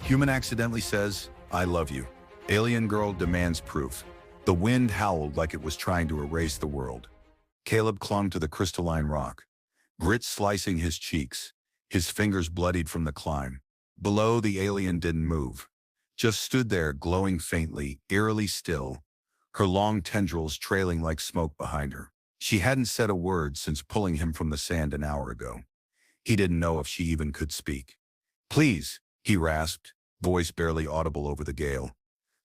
Human accidentally says, "I love you." Alien girl demands proof. The wind howled like it was trying to erase the world. Caleb clung to the crystalline rock, grit slicing his cheeks, his fingers bloodied from the climb. Below, the alien didn't move, just stood there glowing faintly, eerily still, her long tendrils trailing like smoke behind her. She hadn't said a word since pulling him from the sand an hour ago. He didn't know if she even could speak. "Please," he rasped, voice barely audible over the gale.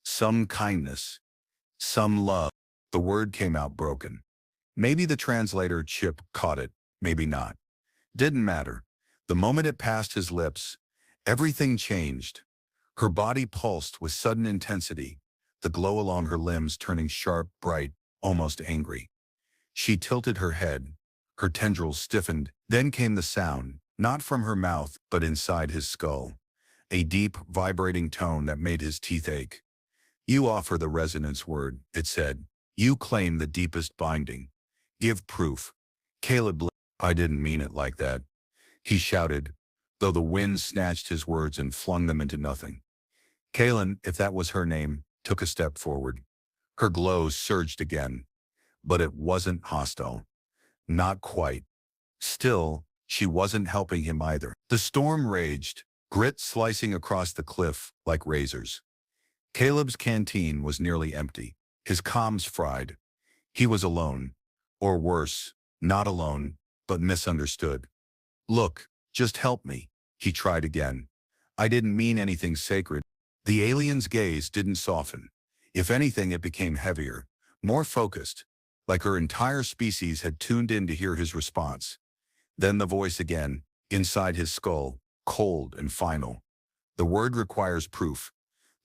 "Some kindness. Some love." The word came out broken. Maybe the translator chip caught it, maybe not. Didn't matter. The moment it passed his lips, everything changed. Her body pulsed with sudden intensity, the glow along her limbs turning sharp, bright, almost angry. She tilted her head. Her tendrils stiffened. Then came the sound, not from her mouth, but inside his skull. A deep, vibrating tone that made his teeth ache. "You offer the resonance word," it said. "You claim the deepest binding. Give proof." Caleb, "I didn't mean it like that," he shouted, though the wind snatched his words and flung them into nothing. Kaylin, if that was her name, took a step forward. Her glow surged again, but it wasn't hostile. Not quite. Still, she wasn't helping him either. The storm raged, grit slicing across the cliff like razors. Caleb's canteen was nearly empty, his comms fried. He was alone. Or worse, not alone, but misunderstood. "Look, just help me," he tried again. "I didn't mean anything sacred." The alien's gaze didn't soften. If anything, it became heavier, more focused, like her entire species had tuned in to hear his response. Then the voice again, inside his skull, cold and final. "The word requires proof.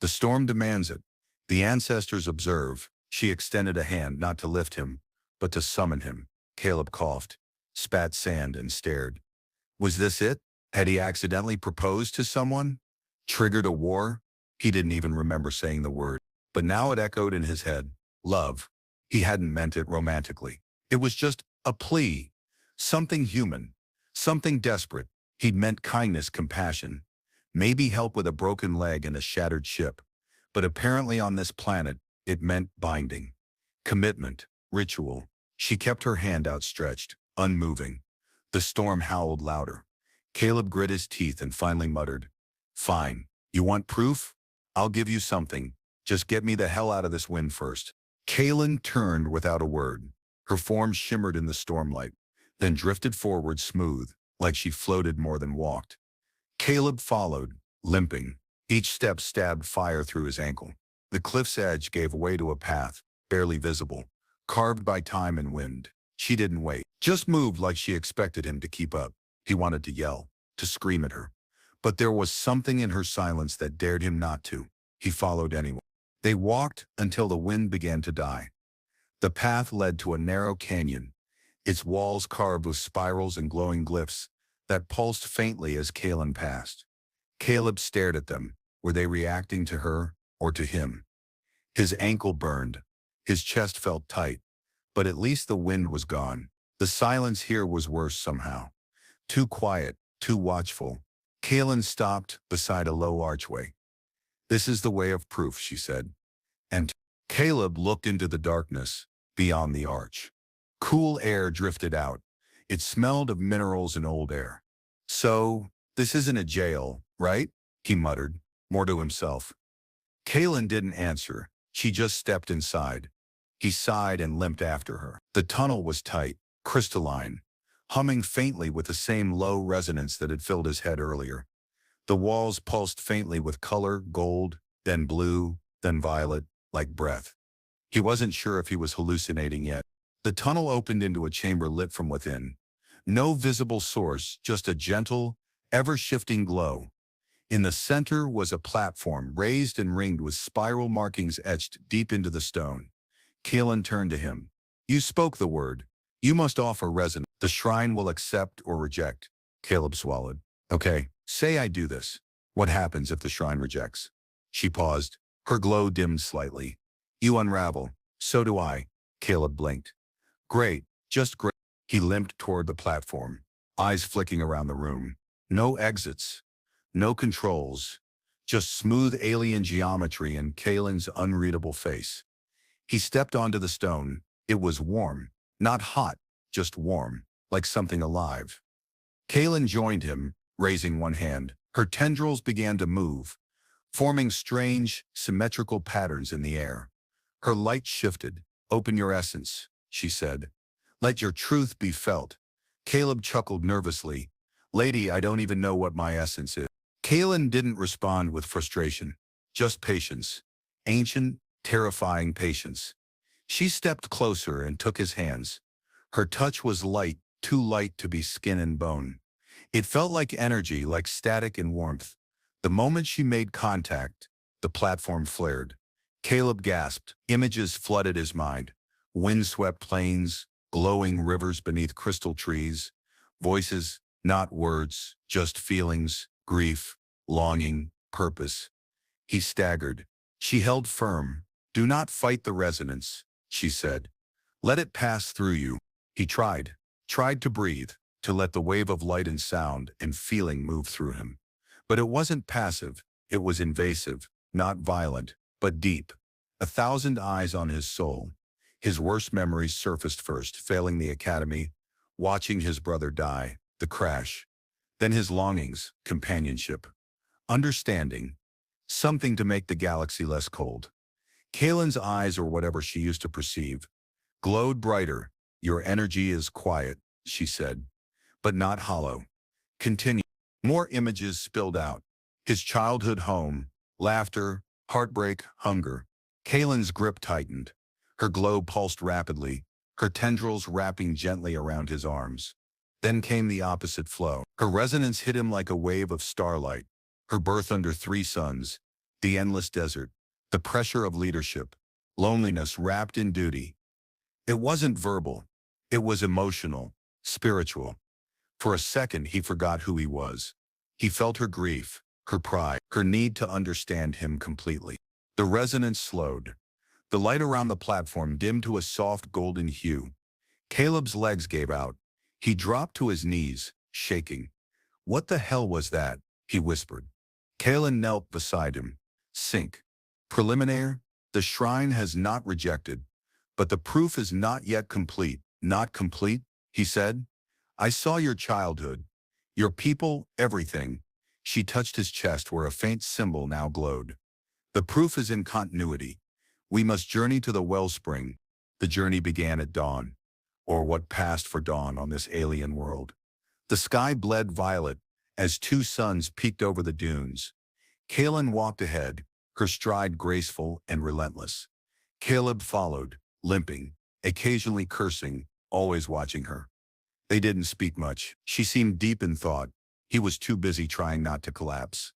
The storm demands it. The ancestors observe." She extended a hand not to lift him, but to summon him. Caleb coughed, spat sand and stared. Was this it? Had he accidentally proposed to someone? Triggered a war? He didn't even remember saying the word. But now it echoed in his head. Love. He hadn't meant it romantically. It was just a plea. Something human. Something desperate. He'd meant kindness, compassion. Maybe help with a broken leg and a shattered ship. But apparently on this planet, it meant binding. Commitment. Ritual. She kept her hand outstretched, unmoving. The storm howled louder. Caleb grit his teeth and finally muttered, "Fine. You want proof? I'll give you something. Just get me the hell out of this wind first." Kaylin turned without a word. Her form shimmered in the stormlight, then drifted forward smooth, like she floated more than walked. Caleb followed, limping. Each step stabbed fire through his ankle. The cliff's edge gave way to a path, barely visible, carved by time and wind. She didn't wait, just moved like she expected him to keep up. He wanted to yell, to scream at her. But there was something in her silence that dared him not to. He followed anyway. They walked until the wind began to die. The path led to a narrow canyon, its walls carved with spirals and glowing glyphs that pulsed faintly as Kaylin passed. Caleb stared at them. Were they reacting to her or to him? His ankle burned. His chest felt tight. But at least the wind was gone. The silence here was worse somehow. Too quiet, too watchful. Kaylin stopped beside a low archway. "This is the way of proof," she said. And Caleb looked into the darkness beyond the arch. Cool air drifted out. It smelled of minerals and old air. "So, this isn't a jail, right?" he muttered, more to himself. Kaylin didn't answer. She just stepped inside. He sighed and limped after her. The tunnel was tight, crystalline, humming faintly with the same low resonance that had filled his head earlier. The walls pulsed faintly with color, gold, then blue, then violet, like breath. He wasn't sure if he was hallucinating yet. The tunnel opened into a chamber lit from within. No visible source, just a gentle, ever-shifting glow. In the center was a platform raised and ringed with spiral markings etched deep into the stone. Kaylin turned to him. "You spoke the word. You must offer resonance. The shrine will accept or reject." Caleb swallowed. "Okay, say I do this. What happens if the shrine rejects?" She paused. Her glow dimmed slightly. "You unravel. So do I." Caleb blinked. "Great, just great." He limped toward the platform, eyes flicking around the room. No exits. No controls. just smooth alien geometry and Kalen's unreadable face. He stepped onto the stone. It was warm, not hot, just warm, like something alive. Kalen joined him, raising one hand. Her tendrils began to move, forming strange, symmetrical patterns in the air. Her light shifted. "Open your essence," she said. "Let your truth be felt." Caleb chuckled nervously. "Lady, I don't even know what my essence is." Kalen didn't respond with frustration, just patience. Ancient, terrifying patience. She stepped closer and took his hands. Her touch was light, too light to be skin and bone. It felt like energy, like static and warmth. The moment she made contact, the platform flared. Caleb gasped. Images flooded his mind. Windswept plains, glowing rivers beneath crystal trees. Voices, not words, just feelings, grief, longing, purpose. He staggered. She held firm. "Do not fight the resonance," she said. "Let it pass through you." He tried to breathe, to let the wave of light and sound and feeling move through him. But it wasn't passive, it was invasive, not violent, but deep. 1,000 eyes on his soul. His worst memories surfaced first, failing the academy, watching his brother die, the crash. Then his longings, companionship, understanding, something to make the galaxy less cold. Kalen's eyes, or whatever she used to perceive, glowed brighter. "Your energy is quiet," she said, "but not hollow." Continue. More images spilled out. His childhood home, laughter, heartbreak, hunger. Kalen's grip tightened. Her glow pulsed rapidly, her tendrils wrapping gently around his arms. Then came the opposite flow. Her resonance hit him like a wave of starlight. Her birth under 3 suns, the endless desert, the pressure of leadership, loneliness wrapped in duty. It wasn't verbal. It was emotional, spiritual. For a second, he forgot who he was. He felt her grief, her pride, her need to understand him completely. The resonance slowed. The light around the platform dimmed to a soft golden hue. Caleb's legs gave out. He dropped to his knees, shaking. "What the hell was that?" he whispered. Kalen knelt beside him. "Sync. Preliminary, the shrine has not rejected, but the proof is not yet complete." "Not complete," he said. "I saw your childhood, your people, everything." She touched his chest where a faint symbol now glowed. "The proof is in continuity. We must journey to the wellspring." The journey began at dawn, or what passed for dawn on this alien world. The sky bled violet as 2 suns peeked over the dunes. Kalen walked ahead, her stride graceful and relentless. Caleb followed, limping, occasionally cursing, always watching her. They didn't speak much. She seemed deep in thought. He was too busy trying not to collapse.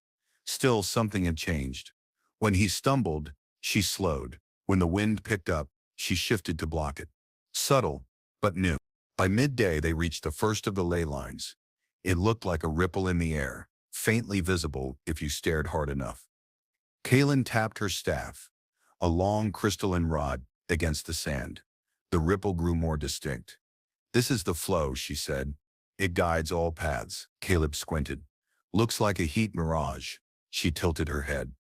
Still, something had changed. When he stumbled, she slowed. When the wind picked up, she shifted to block it. Subtle, but new. By midday, they reached the first of the ley lines. It looked like a ripple in the air, faintly visible if you stared hard enough. Kalen tapped her staff, a long crystalline rod, against the sand. The ripple grew more distinct. "This is the flow," she said. "It guides all paths." Caleb squinted. "Looks like a heat mirage." She tilted her head.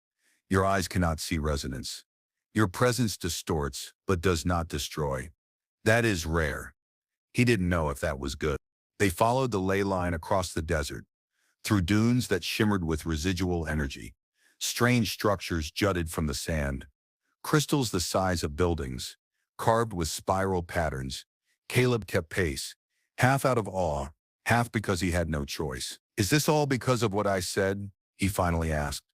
"Your eyes cannot see resonance. Your presence distorts, but does not destroy. That is rare." He didn't know if that was good. They followed the ley line across the desert, through dunes that shimmered with residual energy. Strange structures jutted from the sand. Crystals the size of buildings, carved with spiral patterns. Caleb kept pace, half out of awe, half because he had no choice. "Is this all because of what I said?" he finally asked.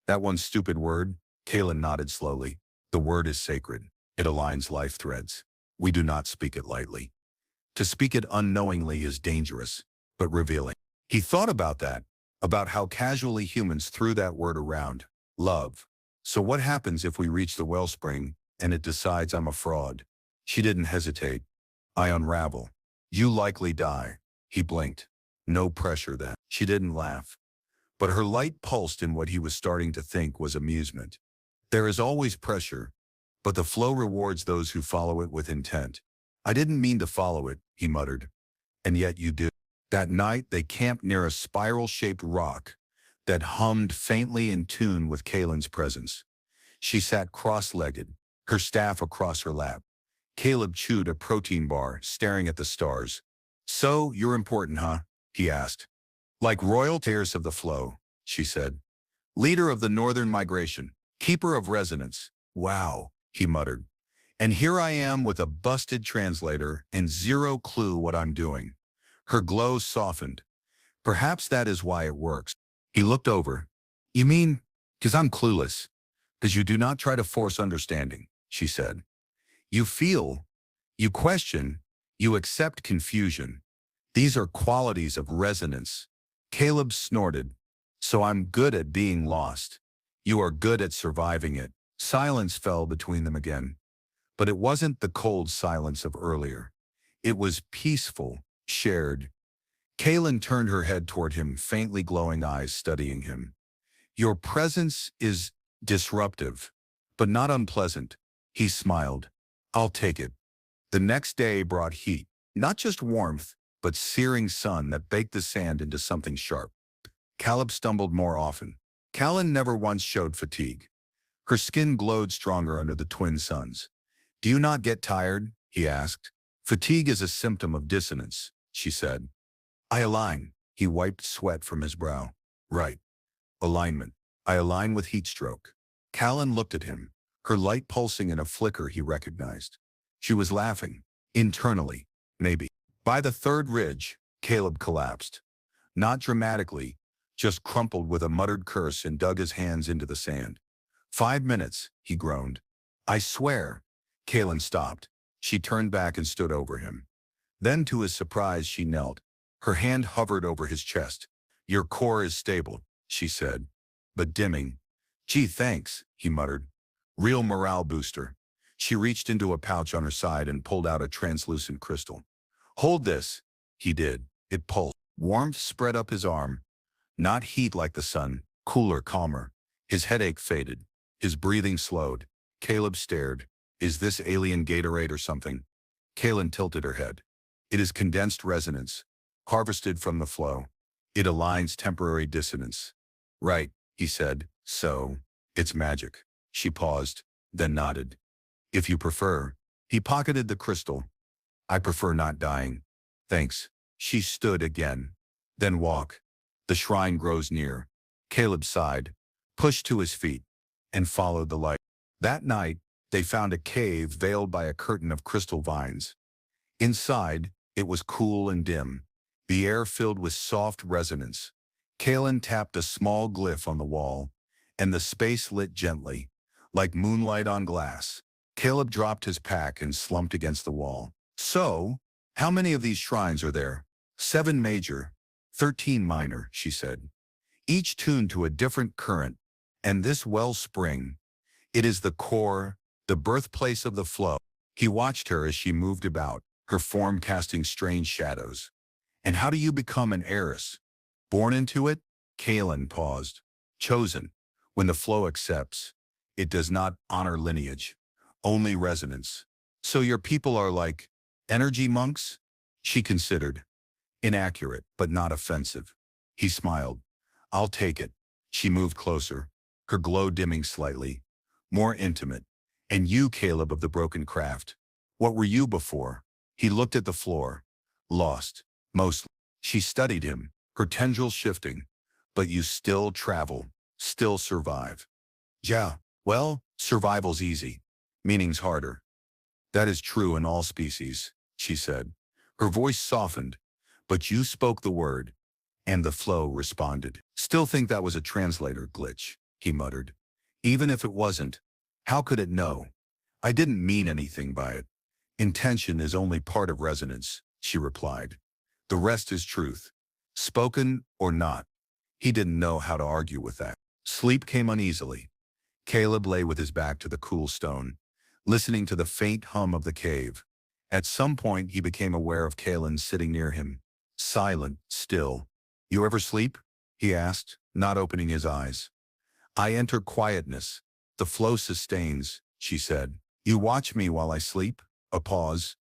"That one stupid word?" Kalen nodded slowly. "The word is sacred. It aligns life threads. We do not speak it lightly. To speak it unknowingly is dangerous, but revealing." He thought about that, about how casually humans threw that word around. Love. "So what happens if we reach the wellspring, and it decides I'm a fraud?" She didn't hesitate. "I unravel. You likely die." He blinked. "No pressure then." She didn't laugh. But her light pulsed in what he was starting to think was amusement. "There is always pressure, but the flow rewards those who follow it with intent." "I didn't mean to follow it," he muttered. "And yet you do." That night, they camped near a spiral-shaped rock. that hummed faintly in tune with Kalen's presence. She sat cross-legged, her staff across her lap. Caleb chewed a protein bar, staring at the stars. "So, you're important, huh?" he asked. "Like royal tears of the flow," she said. "Leader of the northern migration, keeper of resonance." "Wow," he muttered. "And here I am with a busted translator and zero clue what I'm doing." Her glow softened. "Perhaps that is why it works." He looked over. "You mean, 'cause I'm clueless, 'cause you do not try to force understanding," she said. "You feel, you question, you accept confusion. These are qualities of resonance." Caleb snorted. "So I'm good at being lost. You are good at surviving it." Silence fell between them again. But it wasn't the cold silence of earlier. It was peaceful, shared. Kaylin turned her head toward him, faintly glowing eyes studying him. "Your presence is disruptive, but not unpleasant." He smiled. "I'll take it." The next day brought heat, not just warmth, but searing sun that baked the sand into something sharp. Caleb stumbled more often. Callan never once showed fatigue. Her skin glowed stronger under the twin suns. "Do you not get tired?" he asked. "Fatigue is a symptom of dissonance," she said. "I align." He wiped sweat from his brow. "Right. Alignment. I align with heat stroke." Callan looked at him, her light pulsing in a flicker he recognized. She was laughing. Internally, maybe. By the third ridge, Caleb collapsed. Not dramatically, just crumpled with a muttered curse and dug his hands into the sand. "5 minutes," he groaned. "I swear." Kaylin stopped. She turned back and stood over him. Then, to his surprise, she knelt. Her hand hovered over his chest. "Your core is stable," she said, but dimming. "Gee, thanks," he muttered. "Real morale booster." She reached into a pouch on her side and pulled out a translucent crystal. "Hold this." He did. It pulsed. Warmth spread up his arm. Not heat like the sun, cooler, calmer. His headache faded. His breathing slowed. Caleb stared. "Is this alien Gatorade or something?" Kaylin tilted her head. "It is condensed resonance, harvested from the flow. It aligns temporary dissonance." "Right," he said. "So, it's magic." She paused, then nodded. "If you prefer." He pocketed the crystal. "I prefer not dying." "Thanks." She stood again. "Then walk. The shrine grows near." Caleb sighed, pushed to his feet, and followed the light. That night, they found a cave veiled by a curtain of crystal vines. Inside, it was cool and dim, the air filled with soft resonance. Kalen tapped a small glyph on the wall, and the space lit gently, like moonlight on glass. Caleb dropped his pack and slumped against the wall. "So, how many of these shrines are there?" "7 major, 13 minor," she said. "Each tuned to a different current, and this wellspring, it is the core, the birthplace of the flow." He watched her as she moved about, her form casting strange shadows. "And how do you become an heiress?" "Born into it?" Kaylin paused. "Chosen. When the flow accepts, it does not honor lineage, only resonance." "So your people are like energy monks?" She considered. Inaccurate, but not offensive. He smiled. "I'll take it." She moved closer, her glow dimming slightly. "More intimate. And you, Caleb of the broken craft, what were you before?" He looked at the floor. "Lost. Mostly." She studied him, her tendrils shifting. "But you still travel, still survive." "Yeah, well, survival's easy. Meaning's harder." "That is true in all species," she said. Her voice softened. "But you spoke the word, and the flow responded." "Still think that was a translator glitch," he muttered. "Even if it wasn't, how could it know? I didn't mean anything by it." "Intention is only part of resonance," she replied. "The rest is truth, spoken or not." He didn't know how to argue with that. Sleep came uneasily. Caleb lay with his back to the cool stone, listening to the faint hum of the cave. At some point, he became aware of Kalen sitting near him, silent, still. "You ever sleep?" he asked, not opening his eyes. "I enter quietness. The flow sustains," she said. "You watch me while I sleep?" A pause.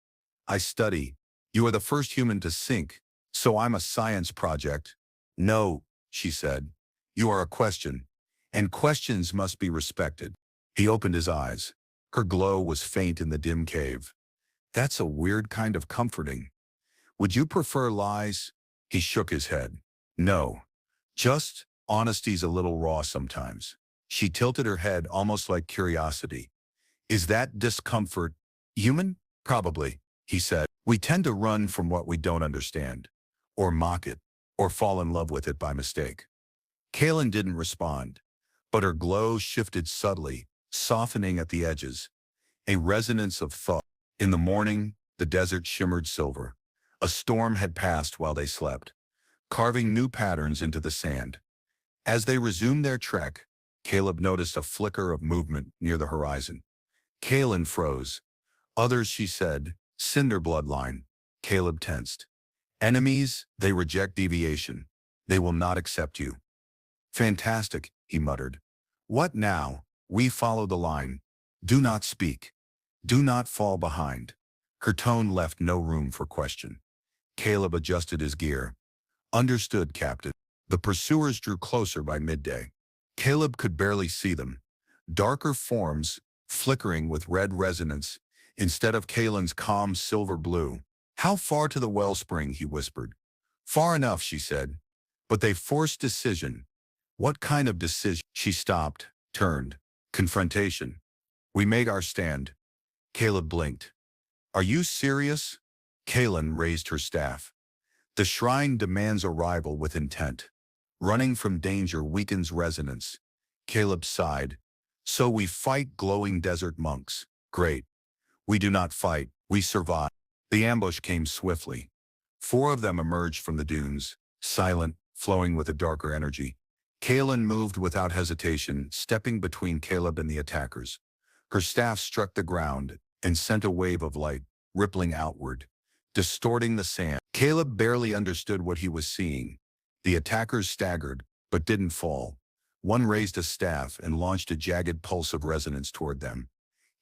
"I study. You are the first human to sink, so I'm a science project." "No," she said. You are a question, and questions must be respected. He opened his eyes. Her glow was faint in the dim cave. That's a weird kind of comforting. Would you prefer lies? He shook his head. No. Just, honesty's a little raw sometimes. She tilted her head almost like curiosity. Is that discomfort human? Probably, he said. We tend to run from what we don't understand, or mock it, or fall in love with it by mistake. Kaylin didn't respond, but her glow shifted subtly, softening at the edges, a resonance of thought. In the morning, the desert shimmered silver. A storm had passed while they slept, carving new patterns into the sand. As they resumed their trek, Caleb noticed a flicker of movement near the horizon. Kaylin froze. Others, she said, cinder bloodline. Caleb tensed. Enemies, they reject deviation. They will not accept you. Fantastic, he muttered. What now? We follow the line. Do not speak. Do not fall behind. Her tone left no room for question. Caleb adjusted his gear. Understood, Captain. The pursuers drew closer by midday. Caleb could barely see them. Darker forms, flickering with red resonance, instead of Kaylin's calm silver blue. How far to the wellspring, he whispered. Far enough, she said. But they forced decision. What kind of decision? She stopped, turned. Confrontation. We made our stand. Caleb blinked. Are you serious? Kaylin raised her staff. The shrine demands arrival with intent. Running from danger weakens resonance. Caleb sighed. So we fight glowing desert monks. Great. We do not fight, we survive. The ambush came swiftly. 4 of them emerged from the dunes, silent, flowing with a darker energy. Kaylin moved without hesitation, stepping between Caleb and the attackers. Her staff struck the ground and sent a wave of light, rippling outward, distorting the sand. Caleb barely understood what he was seeing. The attackers staggered, but didn't fall. One raised a staff and launched a jagged pulse of resonance toward them.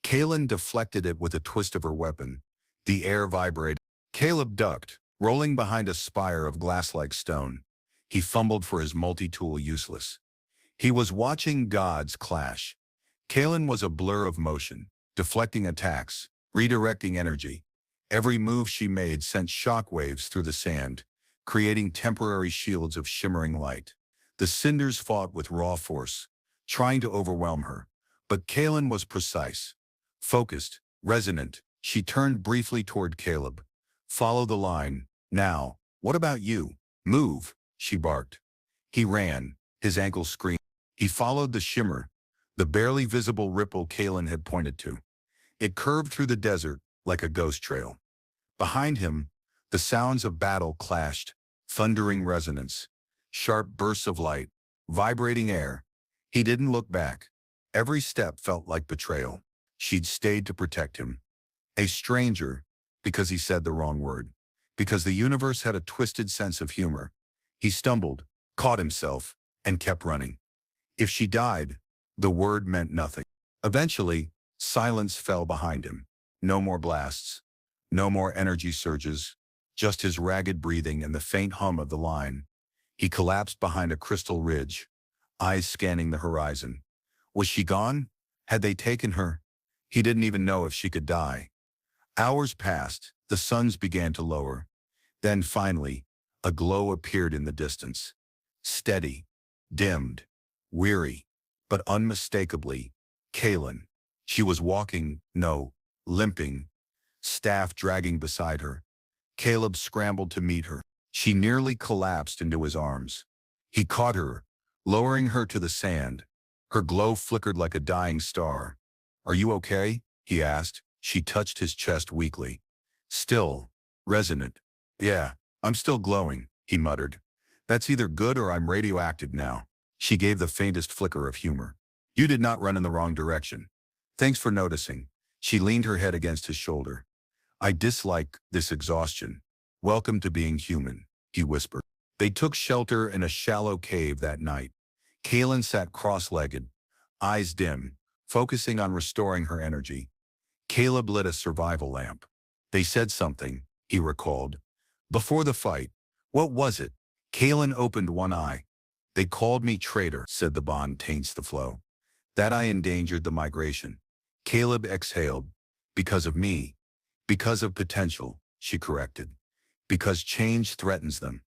Kaylin deflected it with a twist of her weapon. The air vibrated. Caleb ducked, rolling behind a spire of glass-like stone. He fumbled for his multi-tool, useless. He was watching gods clash. Kaylin was a blur of motion, deflecting attacks, redirecting energy. Every move she made sent shockwaves through the sand, creating temporary shields of shimmering light. The cinders fought with raw force, trying to overwhelm her. But Kaylin was precise, focused, resonant. She turned briefly toward Caleb. Follow the line. Now, what about you? Move, she barked. He ran, his ankles screamed. He followed the shimmer, the barely visible ripple Kaylin had pointed to. It curved through the desert like a ghost trail. Behind him, the sounds of battle clashed, thundering resonance, sharp bursts of light, vibrating air. He didn't look back. Every step felt like betrayal. She'd stayed to protect him. A stranger, because he said the wrong word, because the universe had a twisted sense of humor. He stumbled, caught himself, and kept running. If she died, the word meant nothing. Eventually, silence fell behind him. No more blasts, no more energy surges, just his ragged breathing and the faint hum of the line. He collapsed behind a crystal ridge, eyes scanning the horizon. Was she gone? Had they taken her? He didn't even know if she could die. Hours passed, the suns began to lower. Then finally, a glow appeared in the distance. Steady, dimmed, weary, but unmistakably, Kaylin. She was walking, no, limping, staff dragging beside her. Caleb scrambled to meet her. She nearly collapsed into his arms. He caught her, lowering her to the sand. Her glow flickered like a dying star. Are you okay? He asked. She touched his chest weakly. Still, resonant. Yeah, I'm still glowing, he muttered. That's either good or I'm radioactive now. She gave the faintest flicker of humor. You did not run in the wrong direction. Thanks for noticing. She leaned her head against his shoulder. I dislike this exhaustion. Welcome to being human, he whispered. They took shelter in a shallow cave that night. Kaylin sat cross-legged, eyes dim, focusing on restoring her energy. Caleb lit a survival lamp. They said something, he recalled. Before the fight. What was it? Kaylin opened one eye. They called me traitor, said the bond taints the flow. That I endangered the migration. Caleb exhaled. Because of me. Because of potential, she corrected. Because change threatens them.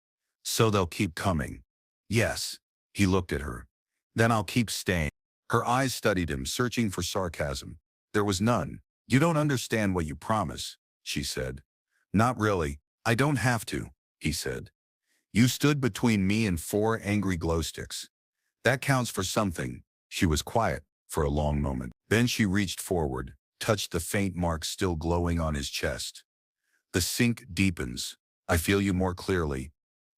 So they'll keep coming. Yes. He looked at her. Then I'll keep staying. Her eyes studied him, searching for sarcasm. There was none. You don't understand what you promise, she said. Not really. I don't have to, he said. You stood between me and 4 angry glow sticks. That counts for something. She was quiet for a long moment. Then she reached forward, touched the faint mark still glowing on his chest. The sink deepens. I feel you more clearly.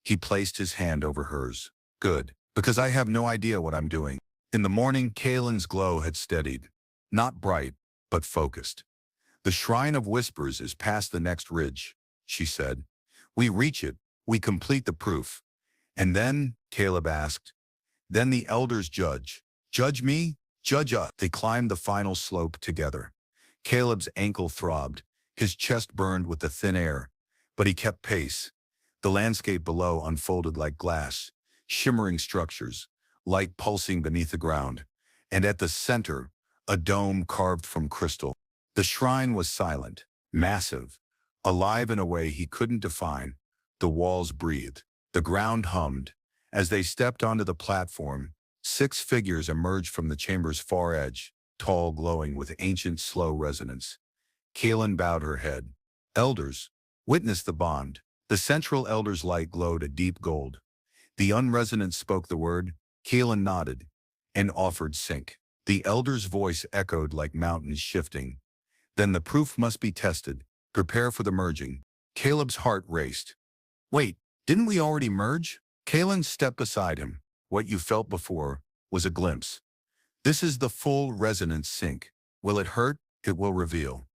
He placed his hand over hers. Good, because I have no idea what I'm doing. In the morning, Kaelin's glow had steadied. Not bright, but focused. The Shrine of Whispers is past the next ridge, she said. We reach it, we complete the proof. And then, Caleb asked, then the elders judge. Judge me? Judge us. They climbed the final slope together. Caleb's ankle throbbed, his chest burned with the thin air, but he kept pace. The landscape below unfolded like glass, shimmering structures, light pulsing beneath the ground, and at the center, a dome carved from crystal. The shrine was silent, massive, alive in a way he couldn't define. The walls breathed, the ground hummed. As they stepped onto the platform, 6 figures emerged from the chamber's far edge, tall, glowing with ancient, slow resonance. Kaelin bowed her head. Elders, witness the bond. The central elder's light glowed a deep gold. The unresonant spoke the word. Kaelin nodded and offered sync. The elder's voice echoed like mountains shifting. Then the proof must be tested. Prepare for the merging. Caleb's heart raced. Wait, didn't we already merge? Kaelin stepped beside him. What you felt before was a glimpse. This is the full resonance sync. Will it hurt? It will reveal.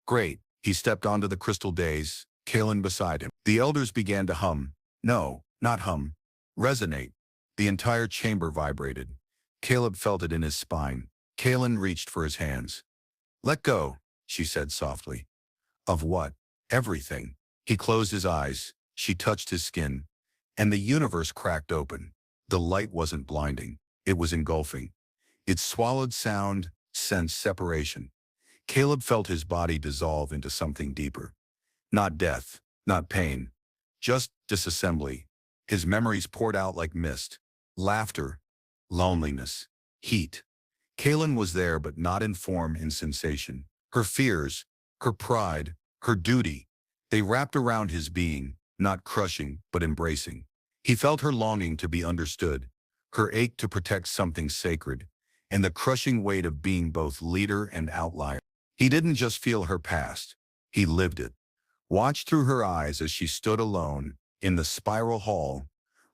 Great. He stepped onto the crystal dais, Kaelin beside him. The elders began to hum. No, not hum. Resonate. The entire chamber vibrated. Caleb felt it in his spine. Kaelin reached for his hands. Let go, she said softly. Of what? Everything. He closed his eyes. She touched his skin. And the universe cracked open. The light wasn't blinding. It was engulfing. It swallowed sound, sensed separation. Caleb felt his body dissolve into something deeper. Not death, not pain, just disassembly. His memories poured out like mist. Laughter, loneliness, heat. Kaelin was there, but not in form, in sensation. Her fears, her pride, her duty, they wrapped around his being, not crushing, but embracing. He felt her longing to be understood, her ache to protect something sacred, and the crushing weight of being both leader and outlier. He didn't just feel her past, he lived it. Watched through her eyes as she stood alone in the spiral hall,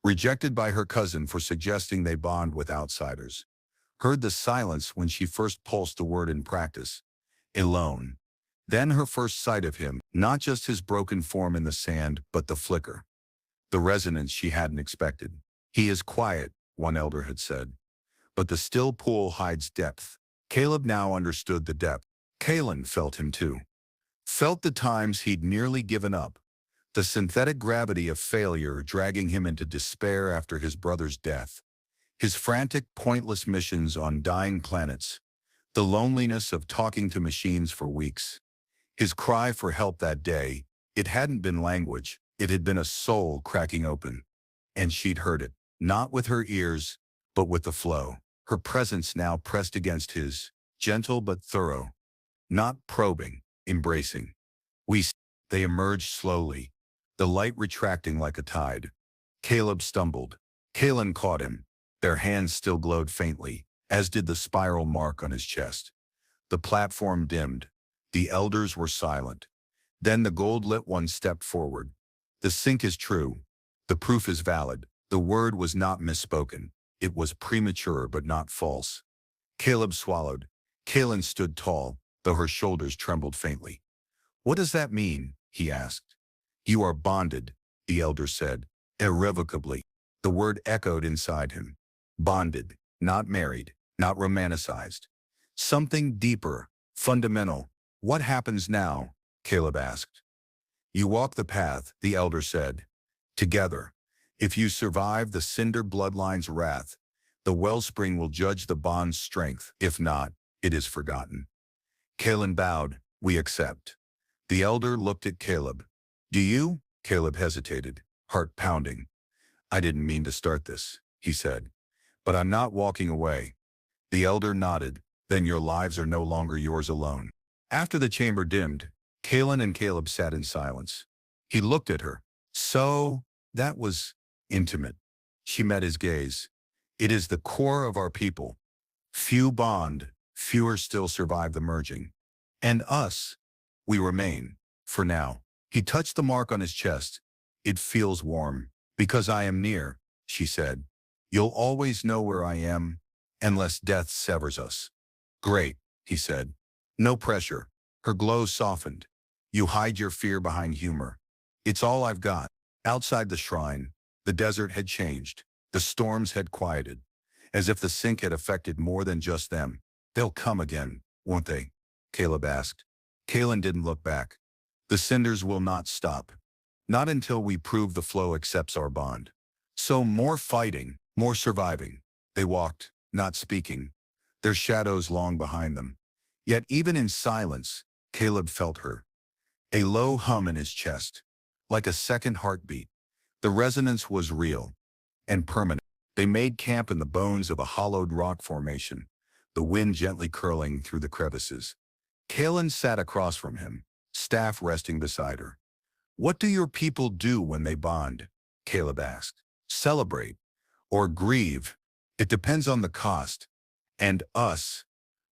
rejected by her cousin for suggesting they bond with outsiders. Heard the silence when she first pulsed the word in practice. Alone. Then her first sight of him, not just his broken form in the sand, but the flicker. The resonance she hadn't expected. He is quiet, one elder had said. But the still pool hides depth. Caleb now understood the depth. Kaelin felt him too. Felt the times he'd nearly given up. The synthetic gravity of failure dragging him into despair after his brother's death. His frantic, pointless missions on dying planets. The loneliness of talking to machines for weeks. His cry for help that day, it hadn't been language. It had been a soul cracking open. And she'd heard it, not with her ears, but with the flow. Her presence now pressed against his, gentle but thorough. Not probing, embracing. They emerged slowly, the light retracting like a tide. Caleb stumbled. Kaelin caught him. Their hands still glowed faintly, as did the spiral mark on his chest. The platform dimmed. The elders were silent. Then the gold-lit one stepped forward. The sync is true. The proof is valid. The word was not misspoken. It was premature but not false. Caleb swallowed. Kaelin stood tall, though her shoulders trembled faintly. What does that mean? He asked. You are bonded, the elder said, irrevocably. The word echoed inside him. Bonded, not married, not romanticized. Something deeper, fundamental. What happens now? Caleb asked. You walk the path, the elder said. Together. If you survive the Cinder bloodline's wrath, the wellspring will judge the bond's strength. If not, it is forgotten. Kalen bowed. We accept. The elder looked at Caleb. Do you? Caleb hesitated, heart pounding. I didn't mean to start this, he said. But I'm not walking away. The elder nodded. Then your lives are no longer yours alone. After the chamber dimmed, Kalen and Caleb sat in silence. He looked at her. So, that was intimate. She met his gaze. It is the core of our people. Few bond, fewer still survive the merging. And us, we remain, for now. He touched the mark on his chest. It feels warm. Because I am near, she said. You'll always know where I am, unless death severs us. Great, he said. No pressure. Her glow softened. You hide your fear behind humor. It's all I've got. Outside the shrine, the desert had changed. The storms had quieted, as if the sink had affected more than just them. They'll come again, won't they? Caleb asked. Kalen didn't look back. The cinders will not stop. Not until we prove the flow accepts our bond. So more fighting, more surviving. They walked, not speaking, their shadows long behind them. Yet even in silence, Caleb felt her. A low hum in his chest, like a second heartbeat. The resonance was real and permanent. They made camp in the bones of a hollowed rock formation, the wind gently curling through the crevices. Kalen sat across from him, staff resting beside her. What do your people do when they bond? Caleb asked. Celebrate or grieve. It depends on the cost. And us.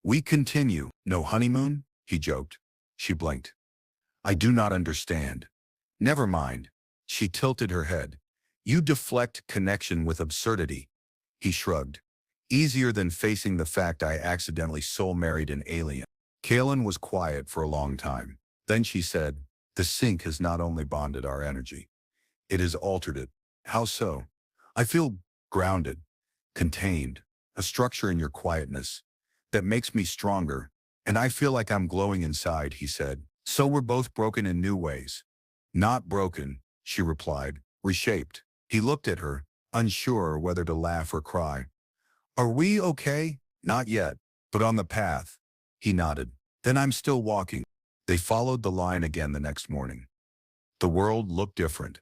We continue. No honeymoon? He joked. She blinked. I do not understand. Never mind. She tilted her head. You deflect connection with absurdity. He shrugged. Easier than facing the fact I accidentally soul-married an alien. Kalen was quiet for a long time. Then she said, the sink has not only bonded our energy, it has altered it. How so? I feel grounded, contained, a structure in your quietness that makes me stronger, and I feel like I'm glowing inside, he said. So we're both broken in new ways. Not broken, she replied, reshaped. He looked at her, unsure whether to laugh or cry. Are we okay? Not yet, but on the path. He nodded. Then I'm still walking. They followed the line again the next morning. The world looked different,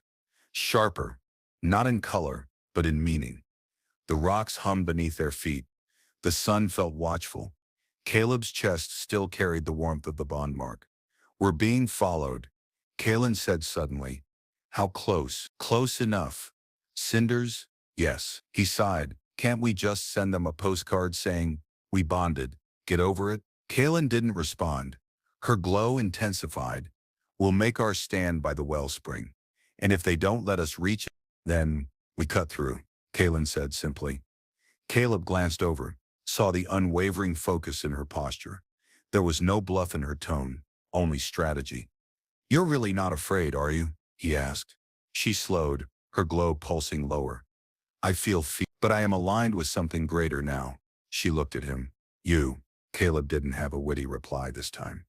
sharper, not in color, but in meaning. The rocks hummed beneath their feet. The sun felt watchful. Caleb's chest still carried the warmth of the bond mark. We're being followed, Kalen said suddenly. How close? Close enough. Cinders? Yes. He sighed. Can't we just send them a postcard saying, we bonded, get over it? Kalen didn't respond. Her glow intensified. We'll make our stand by the wellspring. And if they don't let us reach it, then we cut through, Kalen said simply. Caleb glanced over, saw the unwavering focus in her posture. There was no bluff in her tone, only strategy. You're really not afraid, are you? He asked. She slowed, her glow pulsing lower. I feel fear, but I am aligned with something greater now. She looked at him. You. Caleb didn't have a witty reply this time.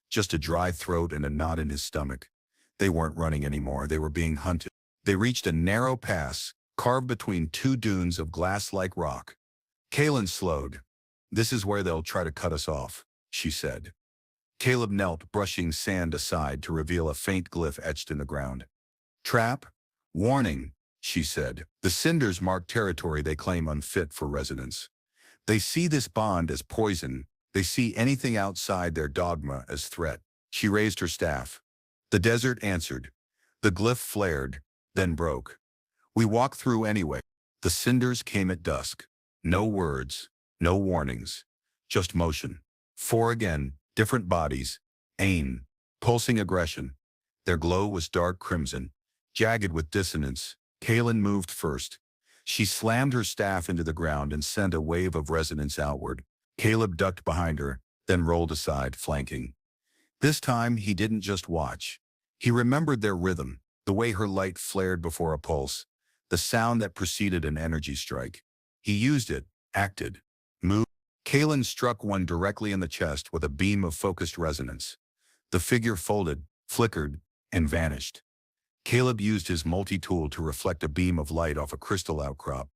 Just a dry throat and a knot in his stomach. They weren't running anymore, they were being hunted. They reached a narrow pass, carved between two dunes of glass-like rock. Kalen slowed. This is where they'll try to cut us off, she said. Caleb knelt, brushing sand aside to reveal a faint glyph etched in the ground. Trap? Warning, she said. The cinders mark territory they claim unfit for residence. They see this bond as poison. They see anything outside their dogma as threat. She raised her staff. The desert answered. The glyph flared, then broke. We walked through anyway. The cinders came at dusk. No words, no warnings, just motion. Four again, different bodies, aim, pulsing aggression. Their glow was dark crimson, jagged with dissonance. Kalen moved first. She slammed her staff into the ground and sent a wave of resonance outward. Caleb ducked behind her, then rolled aside, flanking. This time, he didn't just watch. He remembered their rhythm, the way her light flared before a pulse, the sound that preceded an energy strike. He used it, acted, moved. Kalen struck one directly in the chest with a beam of focused resonance. The figure folded, flickered, and vanished. Caleb used his multi-tool to reflect a beam of light off a crystal outcrop,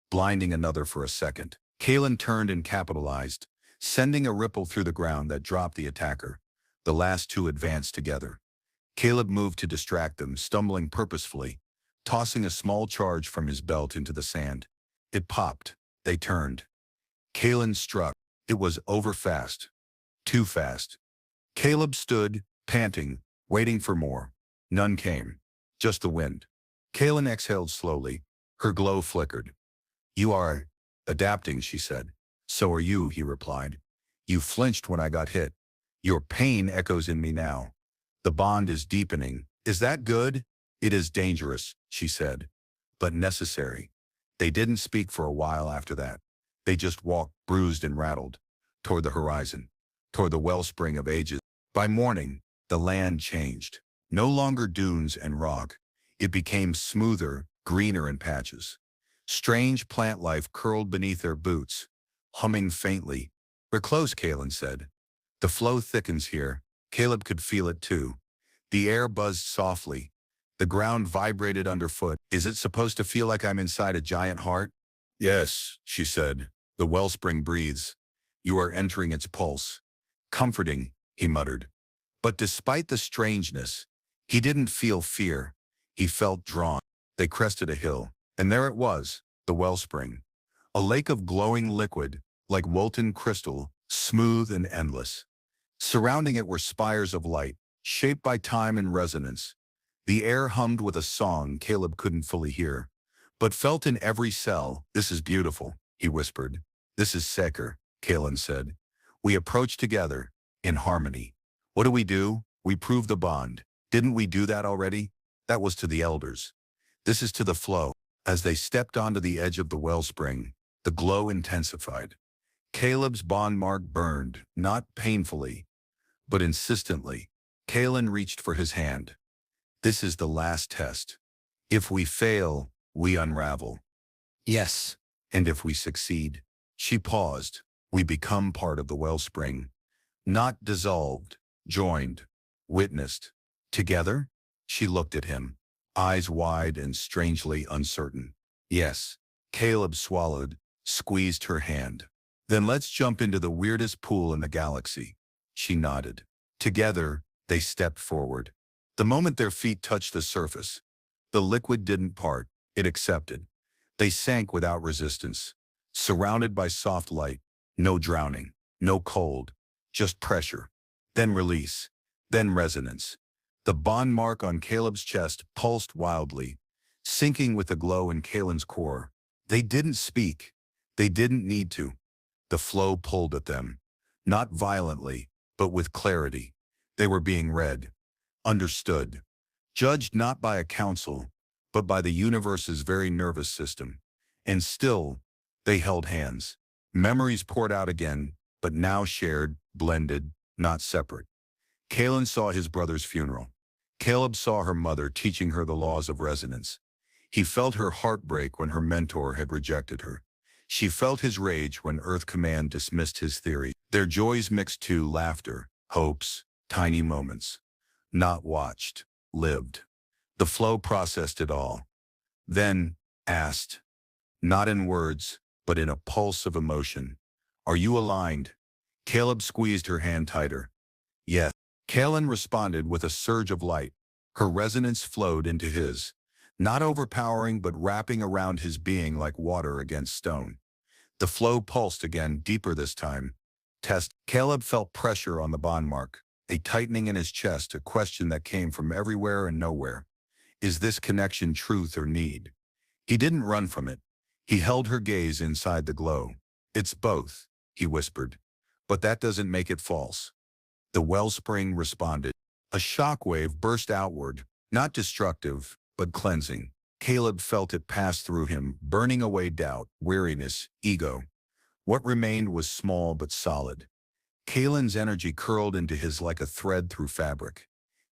blinding another for a second. Kalen turned and capitalized, sending a ripple through the ground that dropped the attacker. The last two advanced together. Caleb moved to distract them, stumbling purposefully, tossing a small charge from his belt into the sand. It popped. They turned. Kalen struck. It was over fast. Too fast. Caleb stood, panting, waiting for more. None came. Just the wind. Kalen exhaled slowly. Her glow flickered. "You are adapting," she said. "So are you," he replied. "You flinched when I got hit. Your pain echoes in me now. The bond is deepening. Is that good?" "It is dangerous," she said, "but necessary." They didn't speak for a while after that. They just walked, bruised and rattled, toward the horizon, toward the wellspring of ages. By morning, the land changed. No longer dunes and rock. It became smoother, greener in patches. Strange plant life curled beneath their boots, humming faintly. "We're close," Kalen said. "The flow thickens here." Caleb could feel it too. The air buzzed softly. The ground vibrated underfoot. "Is it supposed to feel like I'm inside a giant heart?" "Yes," she said. "The wellspring breathes. You are entering its pulse." "Comforting," he muttered. But despite the strangeness, he didn't feel fear. He felt drawn. They crested a hill, and there it was, the wellspring. A lake of glowing liquid, like molten crystal, smooth and endless. Surrounding it were spires of light, shaped by time and resonance. The air hummed with a song Caleb couldn't fully hear, but felt in every cell. "This is beautiful," he whispered. "This is Seker," Kalen said. "We approach together, in harmony." "What do we do?" "We prove the bond." "Didn't we do that already?" "That was to the elders. This is to the flow." As they stepped onto the edge of the wellspring, the glow intensified. Caleb's bond mark burned, not painfully, but insistently. Kalen reached for his hand. "This is the last test. If we fail, we unravel." "Yes." "And if we succeed," she paused, "we become part of the wellspring. Not dissolved, joined, witnessed. Together?" She looked at him, eyes wide and strangely uncertain. "Yes." Caleb swallowed, squeezed her hand. "Then let's jump into the weirdest pool in the galaxy." She nodded. Together, they stepped forward. The moment their feet touched the surface, the liquid didn't part, it accepted. They sank without resistance, surrounded by soft light. No drowning, no cold, just pressure. Then release, then resonance. The bond mark on Caleb's chest pulsed wildly, sinking with the glow in Kalen's core. They didn't speak. They didn't need to. The flow pulled at them, not violently, but with clarity. They were being read, understood, judged not by a council, but by the universe's very nervous system. And still, they held hands. Memories poured out again, but now shared, blended, not separate. Kalen saw his brother's funeral. Caleb saw her mother teaching her the laws of resonance. He felt her heartbreak when her mentor had rejected her. She felt his rage when Earth Command dismissed his theory. Their joys mixed too, laughter, hopes, tiny moments. Not watched, lived. The flow processed it all. Then, asked, not in words, but in a pulse of emotion, "Are you aligned?" Caleb squeezed her hand tighter. "Yes." Kalen responded with a surge of light. Her resonance flowed into his, not overpowering but wrapping around his being like water against stone. The flow pulsed again, deeper this time. Test. Caleb felt pressure on the bond mark, a tightening in his chest, a question that came from everywhere and nowhere. Is this connection truth or need? He didn't run from it. He held her gaze inside the glow. "It's both," he whispered. "But that doesn't make it false." The wellspring responded. A shockwave burst outward, not destructive, but cleansing. Caleb felt it pass through him, burning away doubt, weariness, ego. What remained was small but solid. Kalen's energy curled into his like a thread through fabric.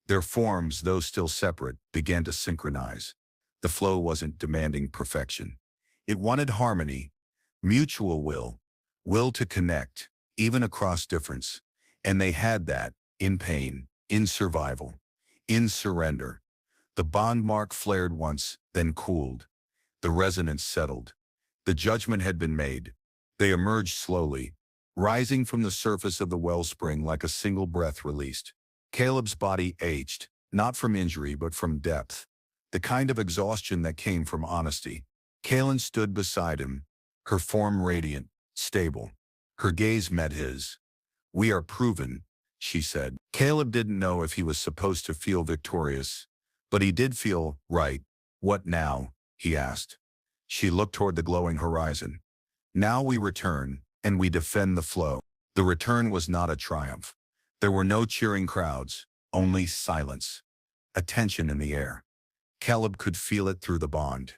Their forms, though still separate, began to synchronize. The flow wasn't demanding perfection. It wanted harmony, mutual will to connect, even across difference. And they had that, in pain, in survival, in surrender. The bond mark flared once, then cooled. The resonance settled. The judgment had been made. They emerged slowly, rising from the surface of the wellspring like a single breath released. Caleb's body ached, not from injury but from depth, the kind of exhaustion that came from honesty. Kaelin stood beside him, her form radiant, stable. Her gaze met his. "We are proven," she said. Caleb didn't know if he was supposed to feel victorious, but he did feel right. "What now?" he asked. She looked toward the glowing horizon. "Now we return, and we defend the flow." The return was not a triumph. There were no cheering crowds, only silence, a tension in the air. Caleb could feel it through the bond.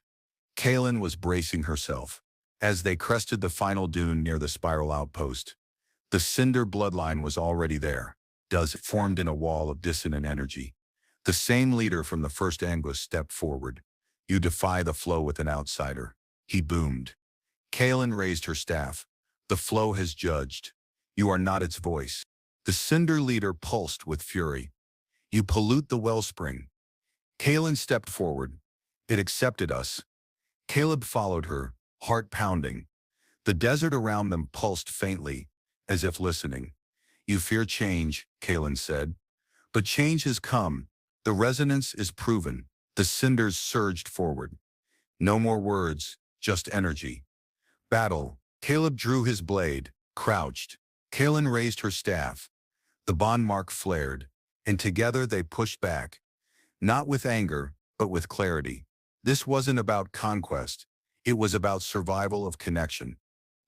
Kaelin was bracing herself. As they crested the final dune near the spiral outpost, the cinder bloodline was already there, formed in a wall of dissonant energy. The same leader from the first Angus stepped forward. "You defy the flow with an outsider," he boomed. Kaelin raised her staff. "The flow has judged. You are not its voice." The cinder leader pulsed with fury. "You pollute the wellspring." Kaelin stepped forward. "It accepted us." Caleb followed her, heart pounding. The desert around them pulsed faintly, as if listening. "You fear change," Kaelin said. "But change has come. The resonance is proven." The cinders surged forward. No more words, just energy. "Battle." Caleb drew his blade, crouched. Kaelin raised her staff. The bond mark flared, and together they pushed back. Not with anger, but with clarity. This wasn't about conquest. It was about survival of connection.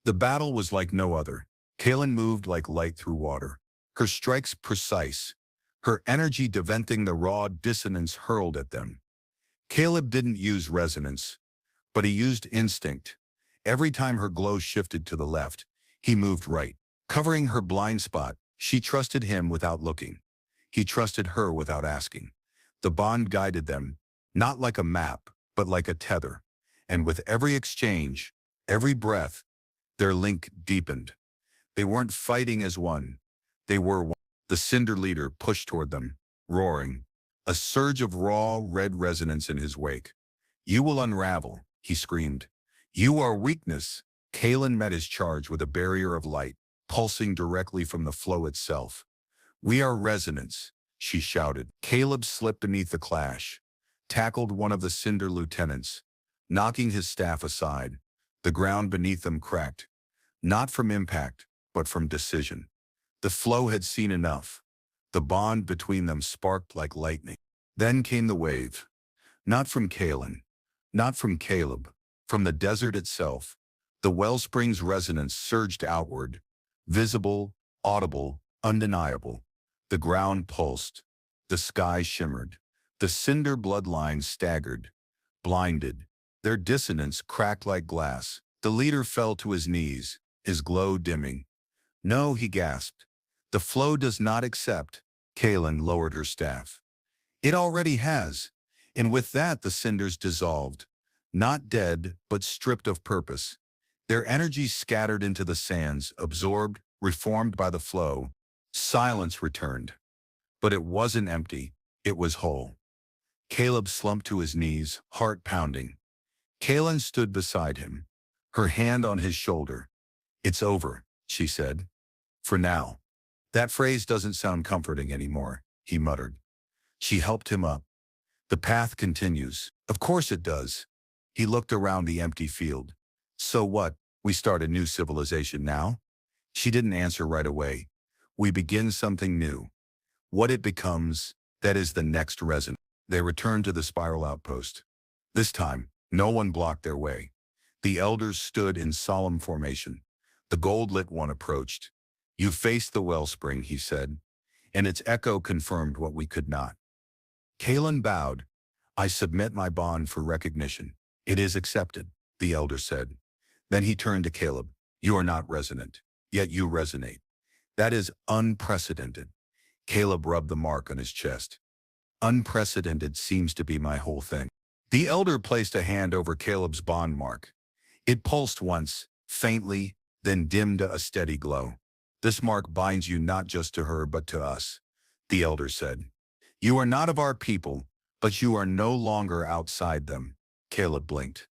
The battle was like no other. Kaelin moved like light through water. Her strikes precise. Her energy venting the raw dissonance hurled at them. Caleb didn't use resonance, but he used instinct. Every time her glow shifted to the left, he moved right. Covering her blind spot, she trusted him without looking. He trusted her without asking. The bond guided them, not like a map, but like a tether. And with every exchange, every breath, their link deepened. They weren't fighting as one. They were one. The cinder leader pushed toward them, roaring, a surge of raw, red resonance in his wake. "You will unravel," he screamed. "You are weakness." Kaelin met his charge with a barrier of light, pulsing directly from the flow itself. "We are resonance," she shouted. Caleb slipped beneath the clash, tackled one of the cinder lieutenants, knocking his staff aside. The ground beneath them cracked, not from impact, but from decision. The flow had seen enough. The bond between them sparked like lightning. Then came the wave. Not from Kaelin, not from Caleb, from the desert itself. The wellspring's resonance surged outward, visible, audible, undeniable. The ground pulsed. The sky shimmered. The cinder bloodlines staggered, blinded. Their dissonance cracked like glass. The leader fell to his knees, his glow dimming. "No," he gasped. "The flow does not accept." Kaelin lowered her staff. "It already has." And with that the cinders dissolved. Not dead, but stripped of purpose. Their energy scattered into the sands, absorbed, reformed by the flow. Silence returned. But it wasn't empty. It was whole. Caleb slumped to his knees, heart pounding. Kaelin stood beside him, her hand on his shoulder. "It's over," she said. "For now." "That phrase doesn't sound comforting anymore," he muttered. She helped him up. "The path continues." "Of course it does." He looked around the empty field. "So what? We start a new civilization now?" She didn't answer right away. "We begin something new. What it becomes, that is the next resident." They returned to the spiral outpost. This time, no one blocked their way. The elders stood in solemn formation. The gold-lit one approached. "You faced the wellspring," he said, "and its echo confirmed what we could not." Kaelin bowed. "I submit my bond for recognition." "It is accepted," the elder said. Then he turned to Caleb. "You are not resonant, yet you resonate. That is unprecedented." Caleb rubbed the mark on his chest. "Unprecedented seems to be my whole thing." The elder placed a hand over Caleb's bond mark. It pulsed once, faintly, then dimmed to a steady glow. "This mark binds you not just to her but to us," the elder said. "You are not of our people, But you are no longer outside them. Caleb blinked.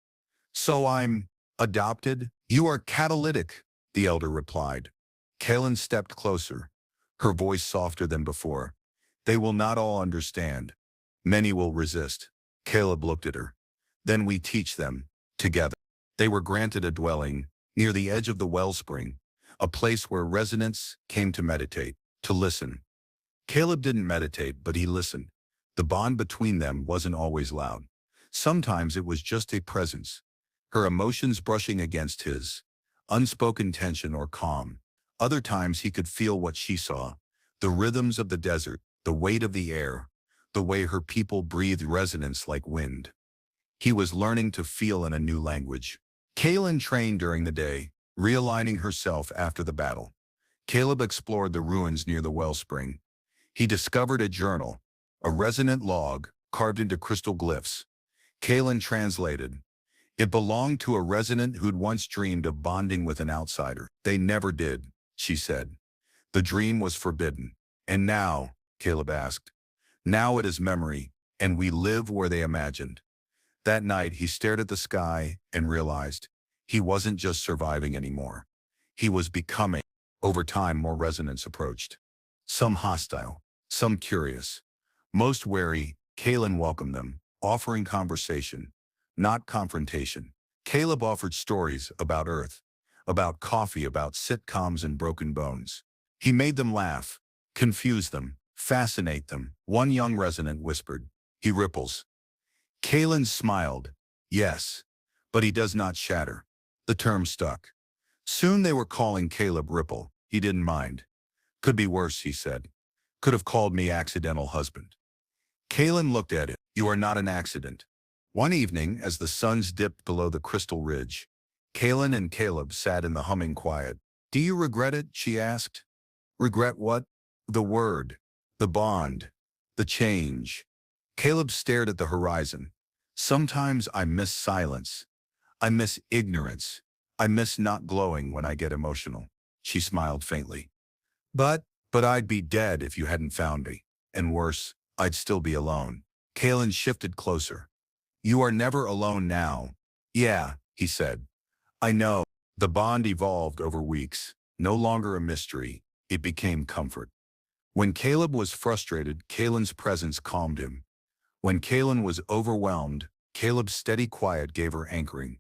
So I'm adopted? You are catalytic, the elder replied. Kaelin stepped closer, her voice softer than before. They will not all understand. Many will resist. Caleb looked at her. Then we teach them, together. They were granted a dwelling near the edge of the wellspring, a place where residents came to meditate, to listen. Caleb didn't meditate, but he listened. The bond between them wasn't always loud. Sometimes it was just a presence, her emotions brushing against his, unspoken tension or calm. Other times he could feel what she saw, the rhythms of the desert, the weight of the air, the way her people breathed resonance like wind. He was learning to feel in a new language. Kaelin trained during the day, realigning herself after the battle. Caleb explored the ruins near the wellspring. He discovered a journal, a resonant log carved into crystal glyphs. Kaelin translated. It belonged to a resident who'd once dreamed of bonding with an outsider. They never did, she said. The dream was forbidden. And now, Caleb asked, now it is memory, and we live where they imagined. That night, he stared at the sky and realized he wasn't just surviving anymore. He was becoming. Over time, more resonance approached. Some hostile, some curious. Most wary, Kaelin welcomed them, offering conversation, not confrontation. Caleb offered stories about Earth, about coffee, about sitcoms and broken bones. He made them laugh, confuse them, fascinate them. One young resident whispered, he ripples. Kaelin smiled. Yes, but he does not shatter. The term stuck. Soon they were calling Caleb Ripple. He didn't mind. Could be worse, he said. Could have called me accidental husband. Kaelin looked at it. You are not an accident. One evening, as the suns dipped below the crystal ridge, Kaelin and Caleb sat in the humming quiet. Do you regret it? She asked. Regret what? The word, the bond, the change. Caleb stared at the horizon. Sometimes I miss silence. I miss ignorance. I miss not glowing when I get emotional. She smiled faintly. But I'd be dead if you hadn't found me. And worse, I'd still be alone. Kaelin shifted closer. You are never alone now. Yeah, he said. I know. The bond evolved over weeks. No longer a mystery. It became comfort. When Caleb was frustrated, Kaelin's presence calmed him. When Kaelin was overwhelmed, Caleb's steady quiet gave her anchoring.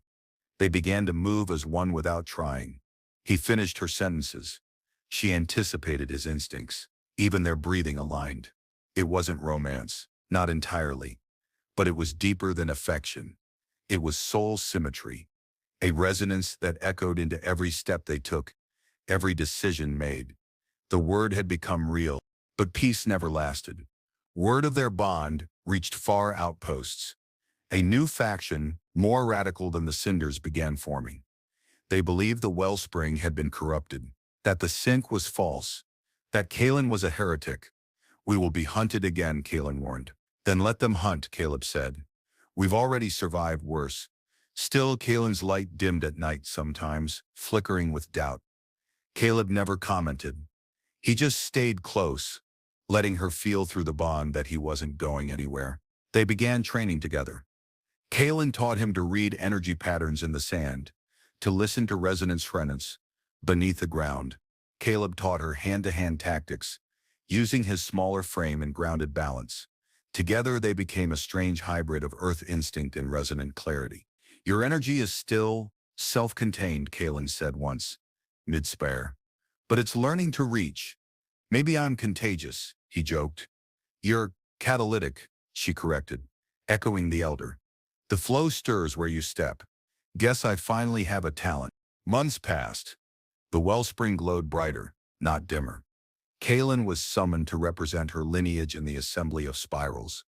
They began to move as one without trying. He finished her sentences. She anticipated his instincts. Even their breathing aligned. It wasn't romance, not entirely. But it was deeper than affection. It was soul symmetry. A resonance that echoed into every step they took, every decision made. The word had become real, but peace never lasted. Word of their bond reached far outposts. A new faction, more radical than the cinders, began forming. They believed the wellspring had been corrupted, that the sink was false, that Kaelin was a heretic. We will be hunted again, Kaelin warned. Then let them hunt, Caleb said. We've already survived worse. Still, Kaelin's light dimmed at night sometimes, flickering with doubt. Caleb never commented. He just stayed close, letting her feel through the bond that he wasn't going anywhere. They began training together. Kaelin taught him to read energy patterns in the sand, to listen to resonance beneath the ground. Caleb taught her hand-to-hand tactics, using his smaller frame and grounded balance. Together they became a strange hybrid of earth instinct and resonant clarity. Your energy is still self-contained, Kaelin said once, mid-spare. But it's learning to reach. Maybe I'm contagious, he joked. You're catalytic, she corrected, echoing the elder. The flow stirs where you step. Guess I finally have a talent. Months passed. The wellspring glowed brighter, not dimmer. Kaelin was summoned to represent her lineage in the assembly of spirals.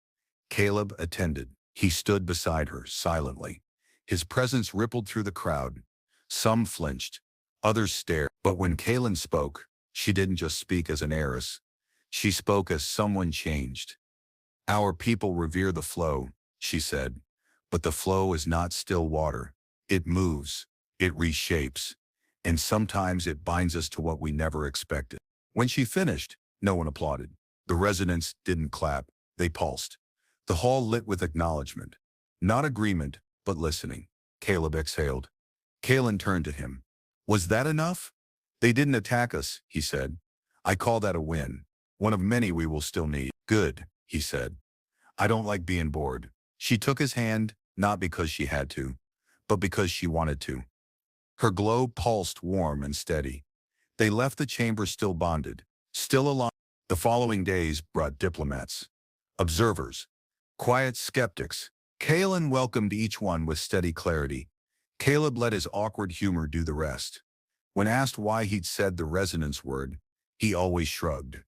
Caleb attended. He stood beside her, silently. His presence rippled through the crowd. Some flinched, others stared. But when Kaelin spoke, she didn't just speak as an heiress. She spoke as someone changed. Our people revere the flow, she said. But the flow is not still water. It moves, it reshapes, and sometimes it binds us to what we never expected. When she finished, no one applauded. The resonance didn't clap, they pulsed. The hall lit with acknowledgement. Not agreement, but listening. Caleb exhaled. Kalen turned to him. Was that enough? They didn't attack us, he said. I call that a win. One of many we will still need. Good, he said. I don't like being bored. She took his hand, not because she had to, but because she wanted to. Her glow pulsed warm and steady. They left the chamber still bonded, still aligned. The following days brought diplomats, observers, quiet skeptics. Kalen welcomed each one with steady clarity. Caleb let his awkward humor do the rest. When asked why he'd said the resonance word, he always shrugged.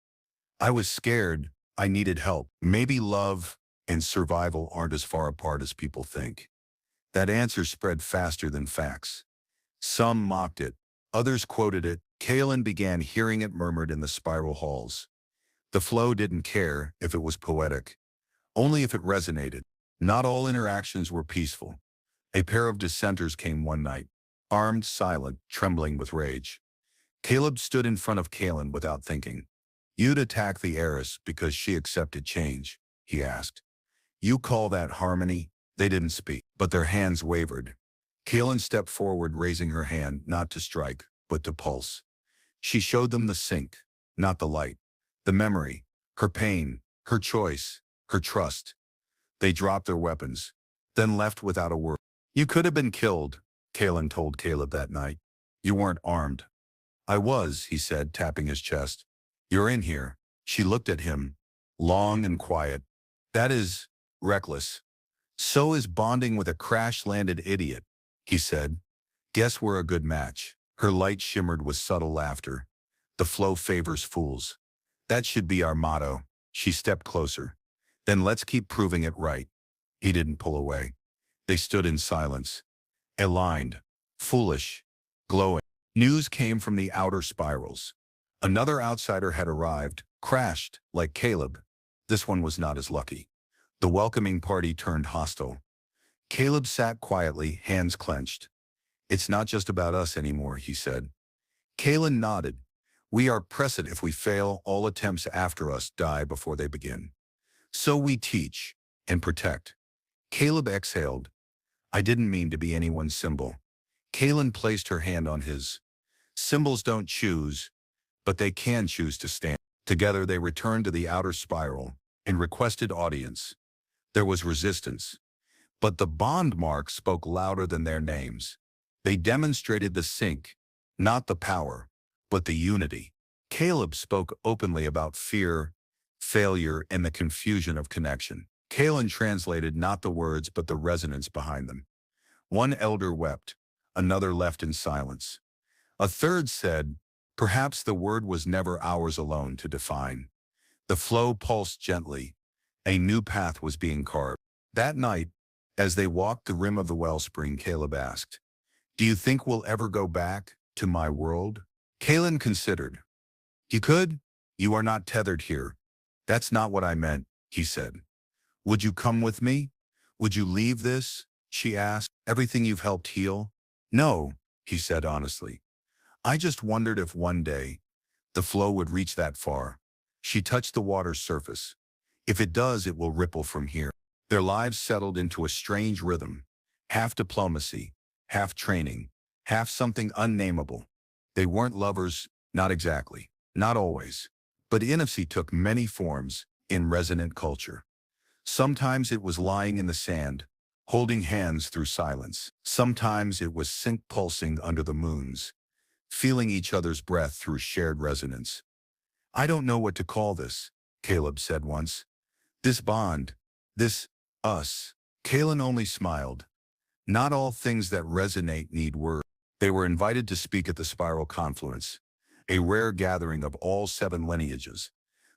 I was scared. I needed help. Maybe love and survival aren't as far apart as people think. That answer spread faster than facts. Some mocked it. Others quoted it. Kalen began hearing it murmured in the spiral halls. The flow didn't care if it was poetic, only if it resonated. Not all interactions were peaceful. A pair of dissenters came one night, armed, silent, trembling with rage. Caleb stood in front of Kalen without thinking. You'd attack the heiress because she accepted change, he asked. You call that harmony? They didn't speak, but their hands wavered. Kalen stepped forward, raising her hand, not to strike, but to pulse. She showed them the sink, not the light, the memory, her pain, her choice, her trust. They dropped their weapons, then left without a word. You could have been killed, Kalen told Caleb that night. You weren't armed. I was, he said, tapping his chest. You're in here. She looked at him, long and quiet. That is reckless. So is bonding with a crash-landed idiot, he said. Guess we're a good match. Her light shimmered with subtle laughter. The flow favors fools. That should be our motto. She stepped closer. Then let's keep proving it right. He didn't pull away. They stood in silence, aligned, foolish, glowing. News came from the outer spirals. Another outsider had arrived, crashed, like Caleb. This one was not as lucky. The welcoming party turned hostile. Caleb sat quietly, hands clenched. It's not just about us anymore, he said. Kalen nodded. We are precedent. If we fail, all attempts after us die before they begin. So we teach and protect. Caleb exhaled. I didn't mean to be anyone's symbol. Kalen placed her hand on his. Symbols don't choose, but they can choose to stand. Together they returned to the outer spiral and requested audience. There was resistance, but the bond mark spoke louder than their names. They demonstrated the sync, not the power, but the unity. Caleb spoke openly about fear, failure, and the confusion of connection. Kalen translated not the words but the resonance behind them. One elder wept, another left in silence. A third said, perhaps the word was never ours alone to define. The flow pulsed gently. A new path was being carved. That night, as they walked the rim of the wellspring, Caleb asked, do you think we'll ever go back to my world? Kalen considered. You could. You are not tethered here. That's not what I meant, he said. Would you come with me? Would you leave this? She asked. Everything you've helped heal? No, he said honestly. I just wondered if one day the flow would reach that far. She touched the water's surface. If it does, it will ripple from here. Their lives settled into a strange rhythm, half diplomacy, half training, half something unnameable. They weren't lovers, not exactly, not always. But intimacy took many forms in resonant culture. Sometimes it was lying in the sand, holding hands through silence. Sometimes it was sync pulsing under the moons, feeling each other's breath through shared resonance. I don't know what to call this, Caleb said once. This bond, this us. Kalen only smiled. Not all things that resonate need words. They were invited to speak at the Spiral Confluence, a rare gathering of all 7 lineages.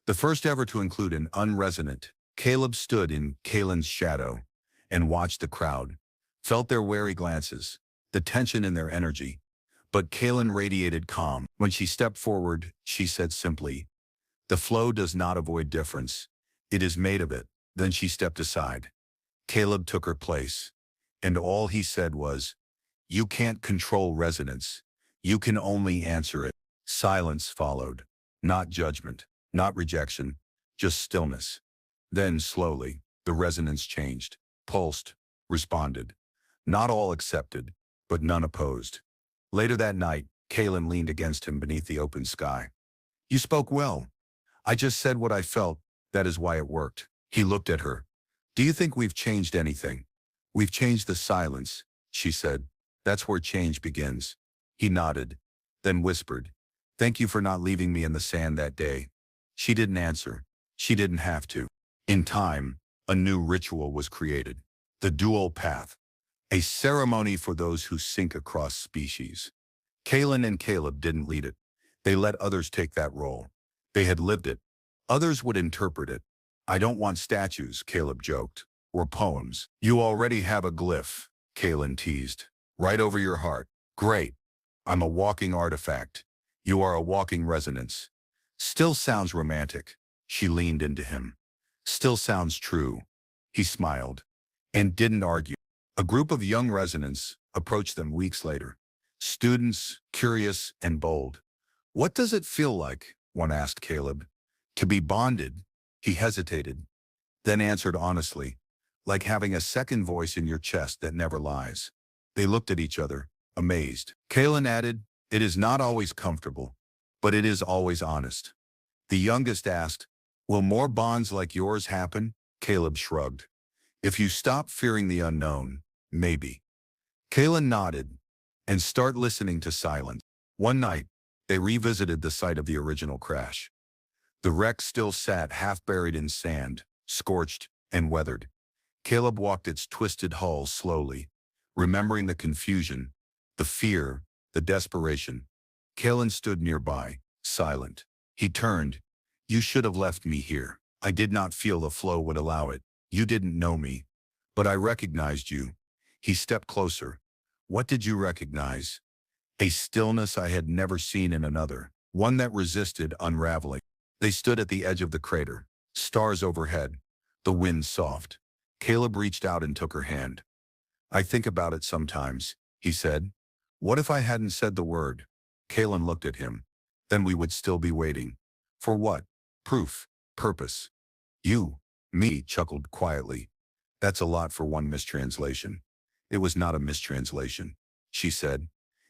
The first ever to include an unresonant. Caleb stood in Kalen's shadow and watched the crowd, felt their wary glances, the tension in their energy. But Kalen radiated calm. When she stepped forward, she said simply, the flow does not avoid difference. It is made of it. Then she stepped aside. Caleb took her place, and all he said was, you can't control resonance. You can only answer it. Silence followed. Not judgment, not rejection, just stillness. Then, slowly, The resonance changed, pulsed, responded. Not all accepted, but none opposed. Later that night, Kalen leaned against him beneath the open sky. You spoke well. I just said what I felt. That is why it worked. He looked at her. Do you think we've changed anything? We've changed the silence, she said. That's where change begins. He nodded, then whispered, thank you for not leaving me in the sand that day. She didn't answer. She didn't have to. In time, a new ritual was created. The dual path. A ceremony for those who sink across species. Kalen and Caleb didn't lead it. They let others take that role. They had lived it. Others would interpret it. I don't want statues, Caleb joked, or poems. You already have a glyph, Kalen teased. Right over your heart. Great. I'm a walking artifact. You are a walking resonance. Still sounds romantic. She leaned into him. Still sounds true. He smiled and didn't argue. A group of young resonants approached them weeks later. Students, curious and bold. What does it feel like? One asked Caleb. To be bonded. He hesitated, then answered honestly, like having a second voice in your chest that never lies. They looked at each other, amazed. Kalen added, it is not always comfortable, but it is always honest. The youngest asked, will more bonds like yours happen? Caleb shrugged. If you stop fearing the unknown, maybe. Kalen nodded, and start listening to silence. One night, they revisited the site of the original crash. The wreck still sat half buried in sand, scorched and weathered. Caleb walked its twisted hull slowly, remembering the confusion, the fear, the desperation. Kalen stood nearby, silent. He turned. You should have left me here. I did not feel the flow would allow it. You didn't know me, but I recognized you. He stepped closer. What did you recognize? A stillness I had never seen in another, one that resisted unraveling. They stood at the edge of the crater, stars overhead, the wind soft. Caleb reached out and took her hand. I think about it sometimes, he said. What if I hadn't said the word? Kalen looked at him. Then we would still be waiting. For what? Proof, purpose. You, me, chuckled quietly. That's a lot for one mistranslation. It was not a mistranslation, she said.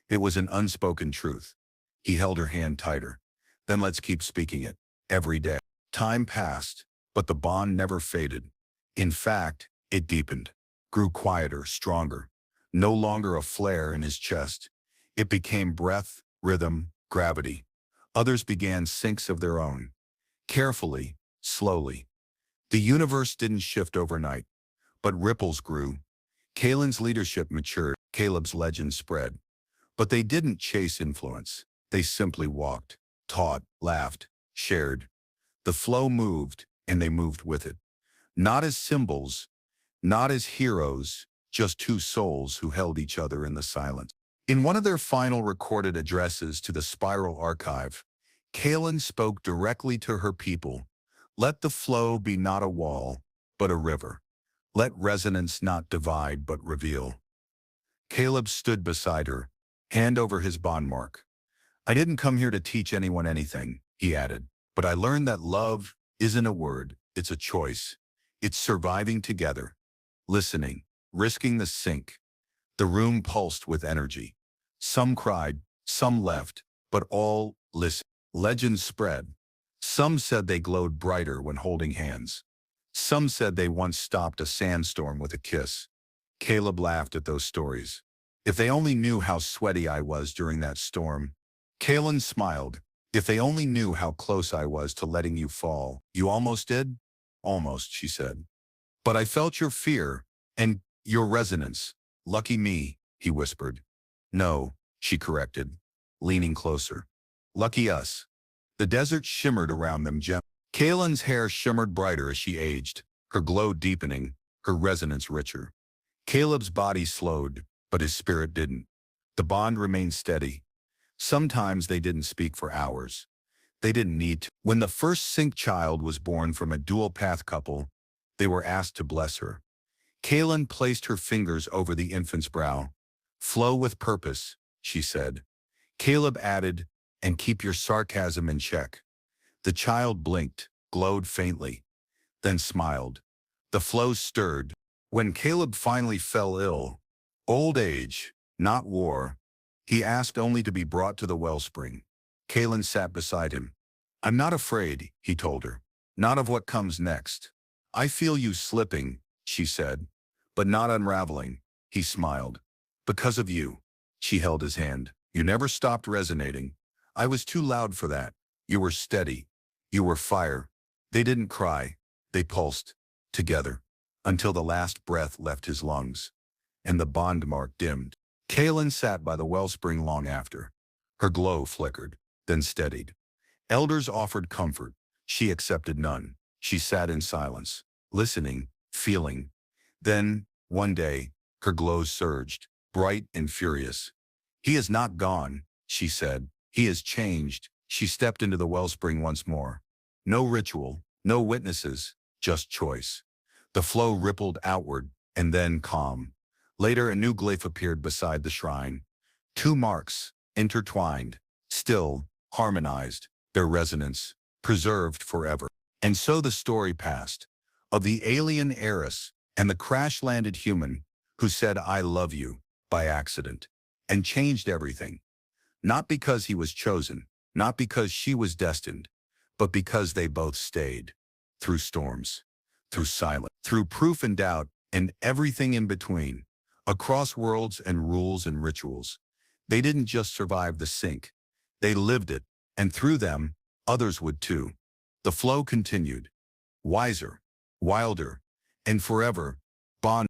It was an unspoken truth. He held her hand tighter. Then let's keep speaking it. Every day. Time passed, but the bond never faded. In fact, it deepened, grew quieter, stronger. No longer a flare in his chest. It became breath, rhythm, gravity. Others began sinks of their own. Carefully, slowly. The universe didn't shift overnight, but ripples grew. Kalen's leadership matured, Caleb's legend spread. But they didn't chase influence. They simply walked, taught, laughed, shared. The flow moved, and they moved with it. Not as symbols, not as heroes, just two souls who held each other in the silence. In one of their final recorded addresses to the Spiral Archive, Kalen spoke directly to her people. Let the flow be not a wall, but a river. Let resonance not divide, but reveal. Caleb stood beside her, hand over his bond mark. I didn't come here to teach anyone anything, he added, but I learned that love isn't a word, it's a choice. It's surviving together, listening, risking the sink. The room pulsed with energy. Some cried, some left, but all listened. Legends spread. Some said they glowed brighter when holding hands. Some said they once stopped a sandstorm with a kiss. Caleb laughed at those stories. If they only knew how sweaty I was during that storm. Kalen smiled. If they only knew how close I was to letting you fall. You almost did? Almost, she said. But I felt your fear and your resonance. Lucky me, he whispered. No, she corrected, leaning closer. Lucky us. The desert shimmered around them gently. Kalen's hair shimmered brighter as she aged, her glow deepening, her resonance richer. Caleb's body slowed, but his spirit didn't. The bond remained steady. Sometimes they didn't speak for hours. They didn't need to. When the first sync child was born from a dual-path couple, they were asked to bless her. Kalen placed her fingers over the infant's brow. Flow with purpose, she said. Caleb added, and keep your sarcasm in check. The child blinked, glowed faintly, then smiled. The flow stirred. When Caleb finally fell ill, old age, not war, he asked only to be brought to the wellspring. Kaelin sat beside him. I'm not afraid, he told her. Not of what comes next. I feel you slipping, she said, but not unraveling. He smiled. Because of you. She held his hand. You never stopped resonating. I was too loud for that. You were steady. You were fire. They didn't cry. They pulsed. Together. Until the last breath left his lungs. And the bond mark dimmed. Kaelin sat by the wellspring long after. Her glow flickered, then steadied. Elders offered comfort. She accepted none. She sat in silence, listening, feeling. Then, one day, her glow surged, bright and furious. He is not gone, she said. He has changed. She stepped into the wellspring once more. No ritual, no witnesses, just choice. The flow rippled outward, and then calm. Later, a new glyph appeared beside the shrine. Two marks, intertwined, still, harmonized, their resonance, preserved forever. And so the story passed, of the alien heiress and the crash-landed human who said, I love you, by accident, and changed everything. Not because he was chosen, not because she was destined, but because they both stayed. Through storms, through silence, through proof and doubt, and everything in between. Across worlds and rules and rituals. They didn't just survive the sink. They lived it, and through them, others would too. The flow continued. Wiser, wilder, and forever, bond.